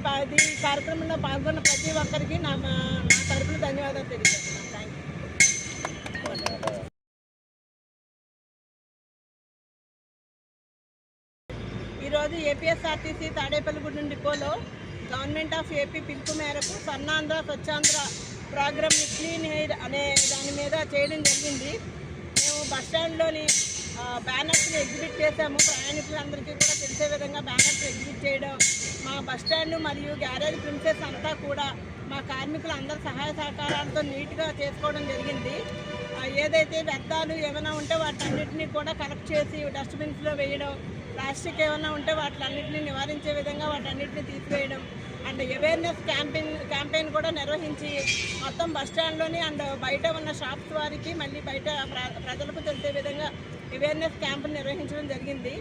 కార్యక్రమంలో పాల్గొన్న ప్రతి ఒక్కరికి నా తరపున ధన్యవాదాలు తెలియజేస్తున్నాను. Thank you. ఈరోజు ఏపీఎస్ఆర్టీసీ తాడేపల్లిగూడెం డిపోలో గవర్నమెంట్ ఆఫ్ ఏపీ పిలుపు మేరకు స్వర్ణాంధ్ర స్వచ్ఛాంధ్ర ప్రోగ్రామ్ని క్లీన్ ఎయిర్ అనే దాని మీద చేయడం జరిగింది. మేము బస్టాండ్లోని బ్యానర్స్ని ఎగ్జిబిట్ చేసాము. ప్రయాణికులందరికీ కూడా తెలిసే విధంగా బ్యానర్స్ ఎగ్జిబిట్ చేయడం, మా బస్టాండ్ మరియు గ్యారేజ్ ప్రిన్సెస్ అంతా కూడా మా కార్మికులు అందరి సహాయ సహకారాలతో నీట్గా చేసుకోవడం జరిగింది. ఏదైతే వ్యర్థాలు ఏమైనా ఉంటే వాటన్నిటినీ కూడా కలెక్ట్ చేసి డస్ట్బిన్స్లో వేయడం, ప్లాస్టిక్ ఏమైనా ఉంటే వాటిలన్నింటినీ నివారించే విధంగా వాటన్నిటిని తీసివేయడం అండ్ అవేర్నెస్ క్యాంపెయిన్ కూడా నిర్వహించి మొత్తం బస్టాండ్లోని అండ్ బయట ఉన్న షాప్స్ వారికి మళ్ళీ బయట ప్రజలకు తెలిసే విధంగా అవేర్నెస్ క్యాంపును నిర్వహించడం జరిగింది.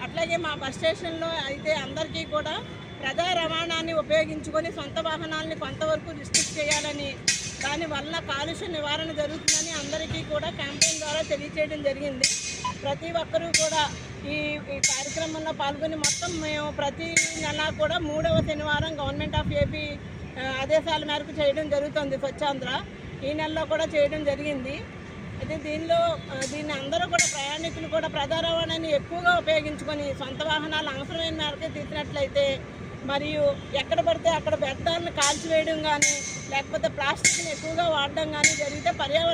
అట్లాగే మా బస్ స్టేషన్లో అయితే అందరికీ కూడా ప్రజా రవాణాన్ని ఉపయోగించుకొని సొంత వాహనాలని కొంతవరకు రిస్ట్రిక్ట్ చేయాలని, దానివల్ల కాలుష్య నివారణ జరుగుతుందని అందరికీ కూడా క్యాంపెయిన్ ద్వారా తెలియచేయడం జరిగింది. ప్రతి ఒక్కరూ కూడా ఈ కార్యక్రమంలో పాల్గొని మొత్తం మేము ప్రతి నెల కూడా 3వ శనివారం గవర్నమెంట్ ఆఫ్ ఏపీ ఆదేశాల మేరకు చేయడం జరుగుతుంది. స్వచ్ఛాంధ్ర ఈ నెలలో కూడా చేయడం జరిగింది. అయితే దీన్ని అందరూ కూడా ప్రయాణికులు కూడా ప్రజా రవాణాన్ని ఎక్కువగా ఉపయోగించుకొని సొంత వాహనాలు అవసరమైన మేరకే తీసినట్లయితే, మరియు ఎక్కడ పడితే అక్కడ వ్యర్థాలను కాల్చివేయడం కానీ లేకపోతే ప్లాస్టిక్ని ఎక్కువగా వాడడం కానీ జరిగితే పర్యావరణ